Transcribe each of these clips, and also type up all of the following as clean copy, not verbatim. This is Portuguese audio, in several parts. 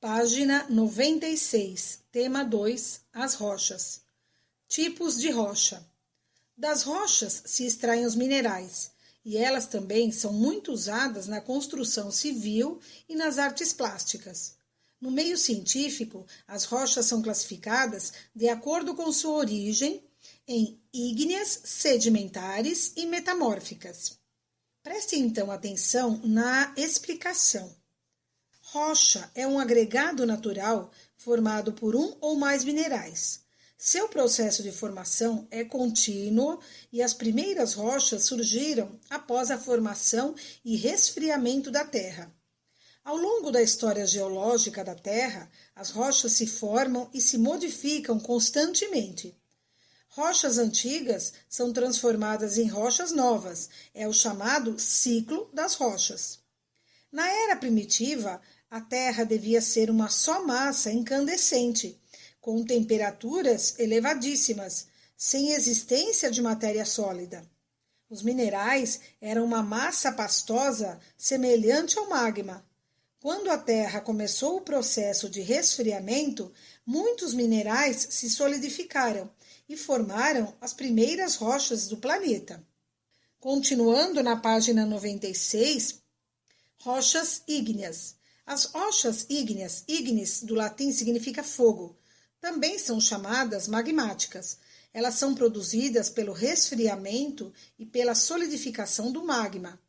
Página 96, tema 2, as rochas. Tipos de rocha. Das rochas se extraem os minerais, e elas também são muito usadas na construção civil e nas artes plásticas. No meio científico, as rochas são classificadas de acordo com sua origem em ígneas, sedimentares e metamórficas. Preste então atenção na explicação. Rocha é um agregado natural formado por um ou mais minerais. Seu processo de formação é contínuo e as primeiras rochas surgiram após a formação e resfriamento da Terra. Ao longo da história geológica da Terra, as rochas se formam e se modificam constantemente. Rochas antigas são transformadas em rochas novas, é o chamado ciclo das rochas. Na era primitiva, a Terra devia ser uma só massa incandescente, com temperaturas elevadíssimas, sem existência de matéria sólida. Os minerais eram uma massa pastosa semelhante ao magma. Quando a Terra começou o processo de resfriamento, muitos minerais se solidificaram e formaram as primeiras rochas do planeta. Continuando na página 96, rochas ígneas. As rochas ígneas, ignis do latim significa fogo, também são chamadas magmáticas. Elas são produzidas pelo resfriamento e pela solidificação do magma.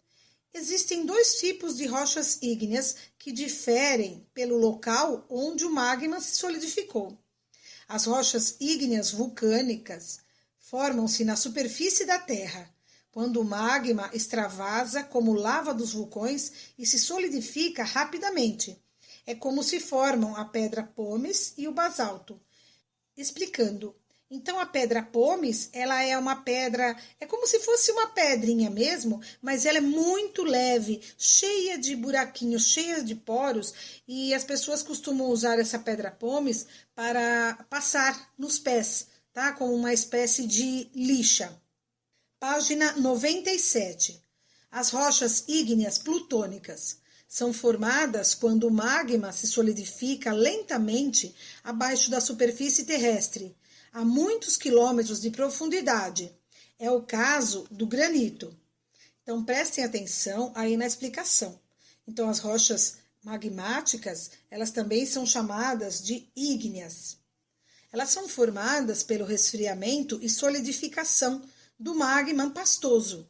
Existem dois tipos de rochas ígneas que diferem pelo local onde o magma se solidificou. As rochas ígneas vulcânicas formam-se na superfície da Terra, quando o magma extravasa como lava dos vulcões e se solidifica rapidamente. É como se formam a pedra pómez e o basalto. Explicando. Então, a pedra pómez, ela é uma pedra, é como se fosse uma pedrinha mesmo, mas ela é muito leve, cheia de buraquinhos, cheia de poros, e as pessoas costumam usar essa pedra pómez para passar nos pés, tá? Como uma espécie de lixa. Página 97. As rochas ígneas plutônicas são formadas quando o magma se solidifica lentamente abaixo da superfície terrestre, a muitos quilômetros de profundidade. É o caso do granito. Então, prestem atenção aí na explicação. Então, as rochas magmáticas, elas também são chamadas de ígneas. Elas são formadas pelo resfriamento e solidificação do magma pastoso.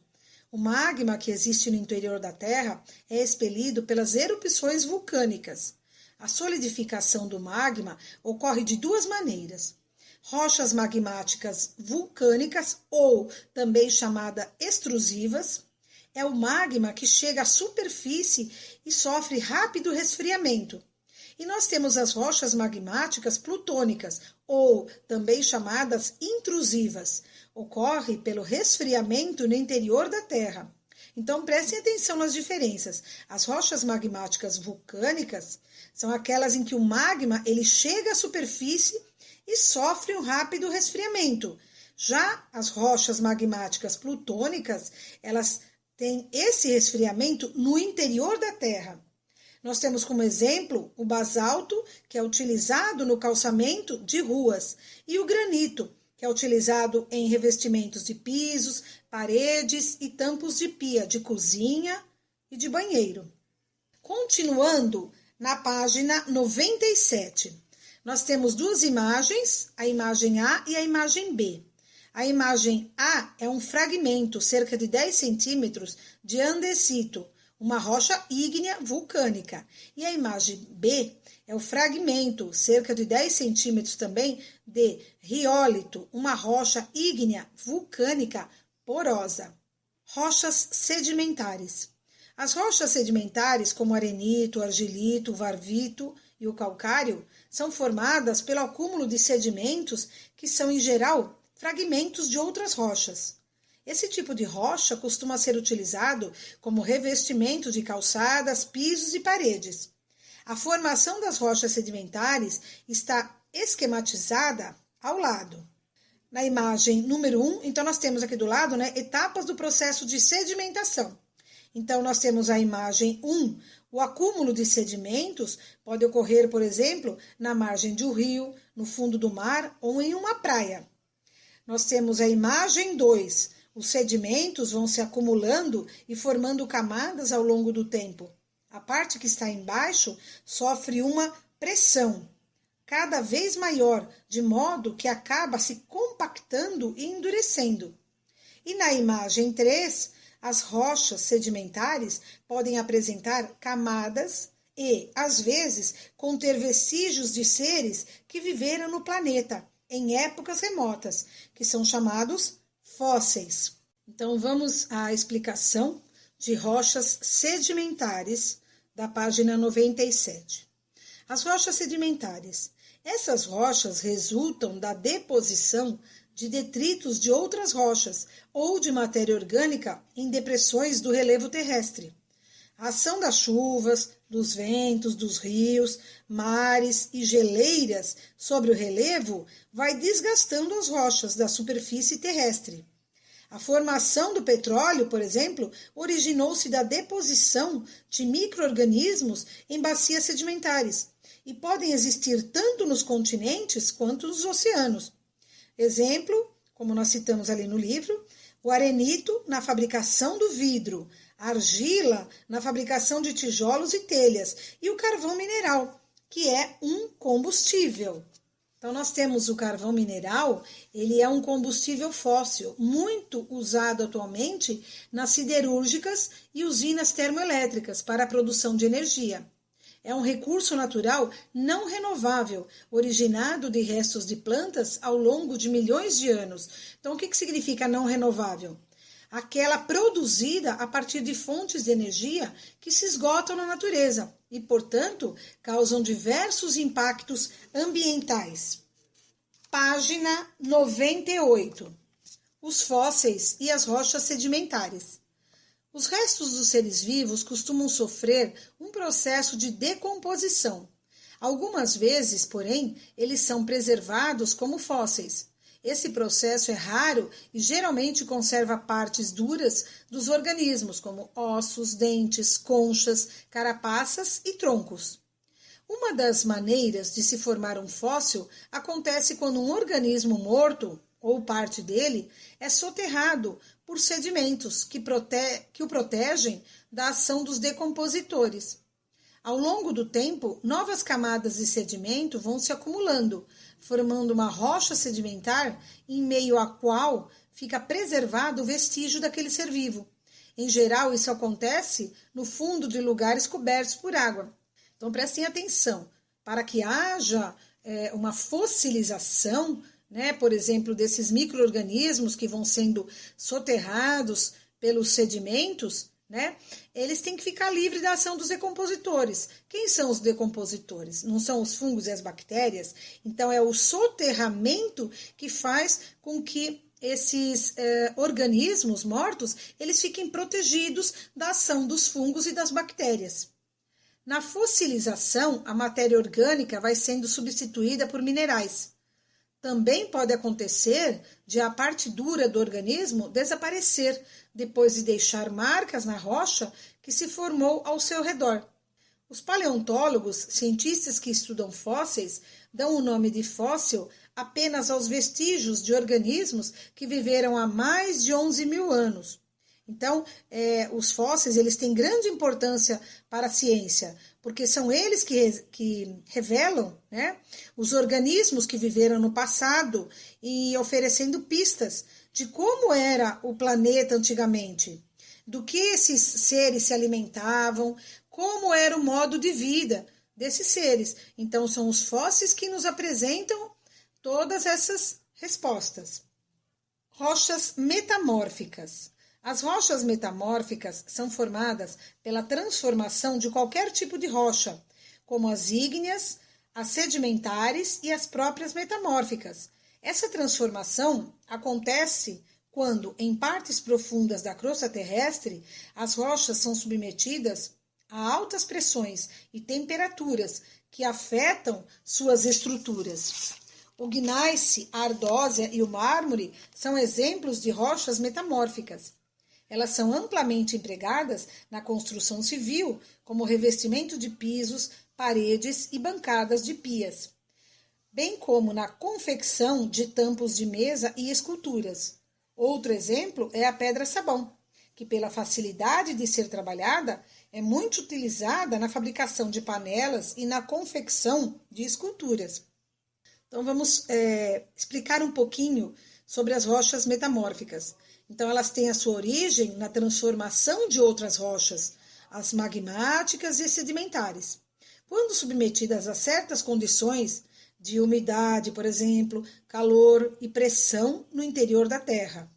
O magma que existe no interior da Terra é expelido pelas erupções vulcânicas. A solidificação do magma ocorre de duas maneiras. Rochas magmáticas vulcânicas, ou também chamada extrusivas, é o magma que chega à superfície e sofre rápido resfriamento. E nós temos as rochas magmáticas plutônicas, ou também chamadas intrusivas. Ocorre pelo resfriamento no interior da Terra. Então, prestem atenção nas diferenças. As rochas magmáticas vulcânicas são aquelas em que o magma ele chega à superfície e sofre um rápido resfriamento. Já as rochas magmáticas plutônicas, elas têm esse resfriamento no interior da Terra. Nós temos como exemplo o basalto, que é utilizado no calçamento de ruas, e o granito, que é utilizado em revestimentos de pisos, paredes e tampos de pia de cozinha e de banheiro. Continuando na página 97, nós temos duas imagens, a imagem A e a imagem B. A imagem A é um fragmento, cerca de 10 centímetros, de andesito, uma rocha ígnea vulcânica. E a imagem B é o fragmento, cerca de 10 centímetros também, de riólito, uma rocha ígnea vulcânica porosa. Rochas sedimentares. As rochas sedimentares, como arenito, argilito, varvito e o calcário, são formadas pelo acúmulo de sedimentos que são, em geral, fragmentos de outras rochas. Esse tipo de rocha costuma ser utilizado como revestimento de calçadas, pisos e paredes. A formação das rochas sedimentares está esquematizada ao lado. Na imagem número 1, então nós temos aqui do lado, etapas do processo de sedimentação. Então, nós temos a imagem 1, O acúmulo de sedimentos pode ocorrer, por exemplo, na margem de um rio, no fundo do mar ou em uma praia. Nós temos a imagem 2. Os sedimentos vão se acumulando e formando camadas ao longo do tempo. A parte que está embaixo sofre uma pressão cada vez maior, de modo que acaba se compactando e endurecendo. E na imagem 3, as rochas sedimentares podem apresentar camadas e, às vezes, conter vestígios de seres que viveram no planeta em épocas remotas, que são chamados fósseis. Então, vamos à explicação de rochas sedimentares, da página 97. As rochas sedimentares. Essas rochas resultam da deposição de detritos de outras rochas ou de matéria orgânica em depressões do relevo terrestre. A ação das chuvas, dos ventos, dos rios, mares e geleiras sobre o relevo vai desgastando as rochas da superfície terrestre. A formação do petróleo, por exemplo, originou-se da deposição de micro-organismos em bacias sedimentares e podem existir tanto nos continentes quanto nos oceanos. Exemplo, como nós citamos ali no livro, o arenito na fabricação do vidro, a argila na fabricação de tijolos e telhas e o carvão mineral, que é um combustível. Então, nós temos o carvão mineral, ele é um combustível fóssil, muito usado atualmente nas siderúrgicas e usinas termoelétricas para a produção de energia. É um recurso natural não renovável, originado de restos de plantas ao longo de milhões de anos. Então, o que significa não renovável? Aquela produzida a partir de fontes de energia que se esgotam na natureza e, portanto, causam diversos impactos ambientais. Página 98. Os fósseis e as rochas sedimentares. Os restos dos seres vivos costumam sofrer um processo de decomposição. Algumas vezes, porém, eles são preservados como fósseis. Esse processo é raro e geralmente conserva partes duras dos organismos, como ossos, dentes, conchas, carapaças e troncos. Uma das maneiras de se formar um fóssil acontece quando um organismo morto, ou parte dele, é soterrado por sedimentos que o protegem da ação dos decompositores. Ao longo do tempo, novas camadas de sedimento vão se acumulando, formando uma rocha sedimentar em meio à qual fica preservado o vestígio daquele ser vivo. Em geral, isso acontece no fundo de lugares cobertos por água. Então, prestem atenção, para que haja uma fossilização, por exemplo, desses micro-organismos que vão sendo soterrados pelos sedimentos, eles têm que ficar livres da ação dos decompositores. Quem são os decompositores? Não são os fungos e as bactérias? Então, é o soterramento que faz com que esses organismos mortos eles fiquem protegidos da ação dos fungos e das bactérias. Na fossilização, a matéria orgânica vai sendo substituída por minerais. Também pode acontecer de a parte dura do organismo desaparecer, depois de deixar marcas na rocha que se formou ao seu redor. Os paleontólogos, cientistas que estudam fósseis, dão o nome de fóssil apenas aos vestígios de organismos que viveram há mais de 11 mil anos. Então, os fósseis eles têm grande importância para a ciência, porque são eles que revelam os organismos que viveram no passado e oferecendo pistas de como era o planeta antigamente, do que esses seres se alimentavam, como era o modo de vida desses seres. Então, são os fósseis que nos apresentam todas essas respostas. Rochas metamórficas. As rochas metamórficas são formadas pela transformação de qualquer tipo de rocha, como as ígneas, as sedimentares e as próprias metamórficas. Essa transformação acontece quando, em partes profundas da crosta terrestre, as rochas são submetidas a altas pressões e temperaturas que afetam suas estruturas. O gneiss, a ardósia e o mármore são exemplos de rochas metamórficas. Elas são amplamente empregadas na construção civil, como revestimento de pisos, paredes e bancadas de pias, bem como na confecção de tampos de mesa e esculturas. Outro exemplo é a pedra-sabão, que pela facilidade de ser trabalhada, é muito utilizada na fabricação de panelas e na confecção de esculturas. Então vamos explicar um pouquinho sobre as rochas metamórficas. Então elas têm a sua origem na transformação de outras rochas, as magmáticas e sedimentares. Quando submetidas a certas condições de umidade, por exemplo, calor e pressão no interior da terra.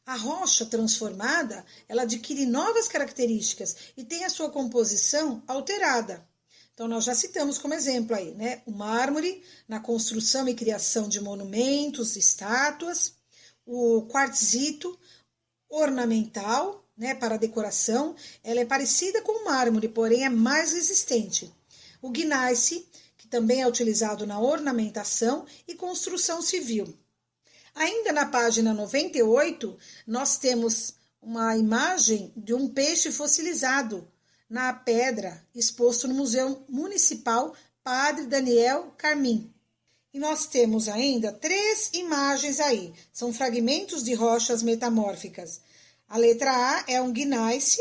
A rocha transformada, ela adquire novas características e tem a sua composição alterada. Então, nós já citamos como exemplo aí, né? O mármore na construção e criação de monumentos, estátuas, o quartzito ornamental, né, para decoração, ela é parecida com o mármore, porém é mais resistente. O gneiss, que também é utilizado na ornamentação e construção civil. Ainda na página 98, nós temos uma imagem de um peixe fossilizado na pedra, exposto no Museu Municipal Padre Daniel Carmim. E nós temos ainda 3 imagens aí, são fragmentos de rochas metamórficas. A letra A é um gneiss,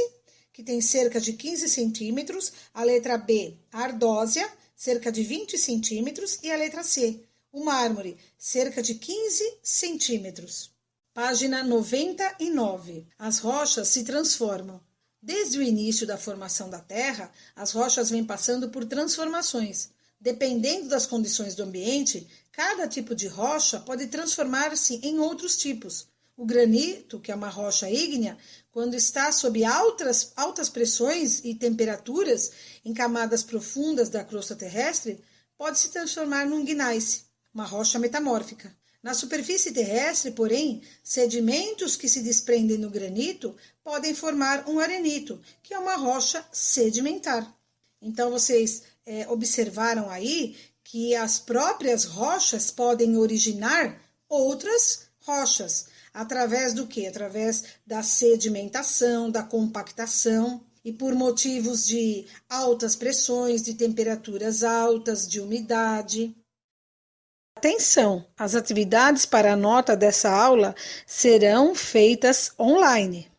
que tem cerca de 15 centímetros, a letra B, a ardósia, cerca de 20 centímetros, e a letra C, o mármore, cerca de 15 centímetros. Página 99. As rochas se transformam. Desde o início da formação da Terra, as rochas vêm passando por transformações. Dependendo das condições do ambiente, cada tipo de rocha pode transformar-se em outros tipos. O granito, que é uma rocha ígnea, quando está sob altas pressões e temperaturas em camadas profundas da crosta terrestre, pode se transformar num gneiss, uma rocha metamórfica. Na superfície terrestre, porém, sedimentos que se desprendem no granito podem formar um arenito, que é uma rocha sedimentar. Então, vocês observaram aí que as próprias rochas podem originar outras rochas. Através do quê? Através da sedimentação, da compactação e por motivos de altas pressões, de temperaturas altas, de umidade. Atenção! As atividades para a nota dessa aula serão feitas online.